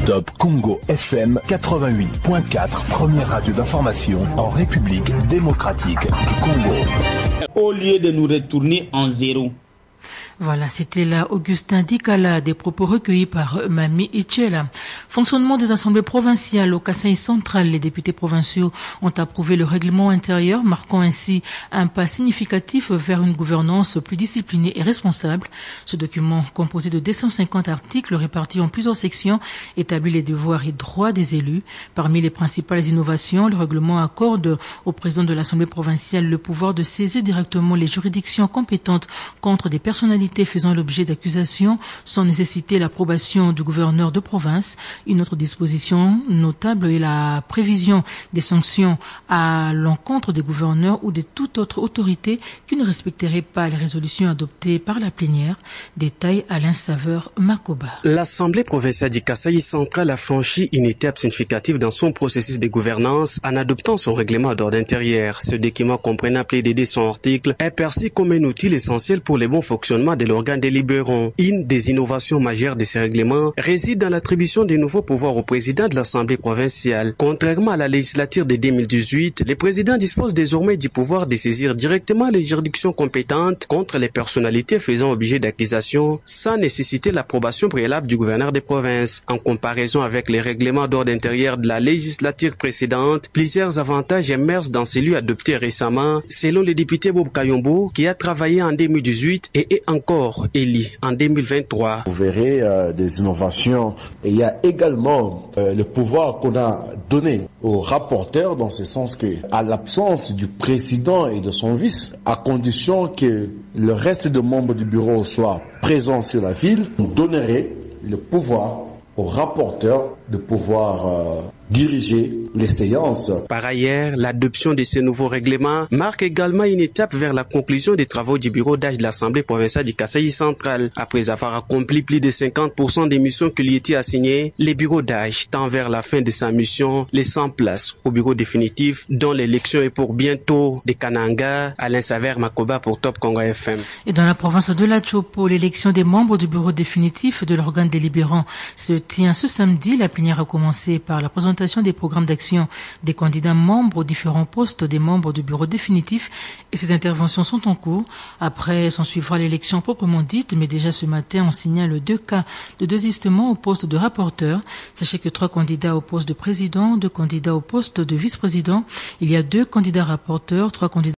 Top Congo FM 88.4, première radio d'information en République démocratique du Congo. Au lieu de nous retourner en zéro. Voilà, c'était là Augustin Dikala, des propos recueillis par Mami Ichela. Fonctionnement des assemblées provinciales au Kasaï central, les députés provinciaux ont approuvé le règlement intérieur, marquant ainsi un pas significatif vers une gouvernance plus disciplinée et responsable. Ce document, composé de 250 articles répartis en plusieurs sections, établit les devoirs et droits des élus. Parmi les principales innovations, le règlement accorde au président de l'Assemblée provinciale le pouvoir de saisir directement les juridictions compétentes contre des personnalités faisant l'objet d'accusations sans nécessiter l'approbation du gouverneur de province. Une autre disposition notable est la prévision des sanctions à l'encontre des gouverneurs ou de toute autre autorité qui ne respecterait pas les résolutions adoptées par la plénière. Détail Alain Saveur Makoba. L'Assemblée provinciale du Kasaï central a franchi une étape significative dans son processus de gouvernance en adoptant son règlement d'ordre intérieur. Ce document comprenant plus de 200 articles est perçu comme un outil essentiel pour le bon fonctionnement de l'organe délibérant. Une des innovations majeures de ces règlements réside dans l'attribution de nouveaux pouvoirs au président de l'Assemblée provinciale. Contrairement à la législature de 2018, le président dispose désormais du pouvoir de saisir directement les juridictions compétentes contre les personnalités faisant objet d'accusations sans nécessiter l'approbation préalable du gouverneur des provinces. En comparaison avec les règlements d'ordre intérieur de la législature précédente, plusieurs avantages émergent dans celui adopté récemment, selon le député Bob Kayombo, qui a travaillé en 2018 et est encore élu en 2023. Vous verrez des innovations et il y a également le pouvoir qu'on a donné aux rapporteurs dans ce sens que, à l'absence du président et de son vice, à condition que le reste des membres du bureau soient présents sur la ville, on donnerait le pouvoir aux rapporteurs de pouvoir diriger les séances. Par ailleurs, l'adoption de ce nouveau règlement marque également une étape vers la conclusion des travaux du bureau d'âge de l'Assemblée provinciale du Kasaï central. Après avoir accompli plus de 50% des missions qui lui étaient assignées, le bureau d'âge tend vers la fin de sa mission, laissant place au bureau définitif dont l'élection est pour bientôt de Kananga. Alain Saveur Makoba pour Top Congo FM. Et dans la province de la Chopo, l'élection des membres du bureau définitif de l'organe délibérant se tient ce samedi. La plénière a commencé par la présentation des programmes d'action des candidats membres aux différents postes des membres du bureau définitif et ces interventions sont en cours. Après, s'en suivra l'élection proprement dite, mais déjà ce matin, on signale 2 cas de désistement au poste de rapporteur. Sachez que 3 candidats au poste de président, 2 candidats au poste de vice-président. Il y a 2 candidats rapporteurs, 3 candidats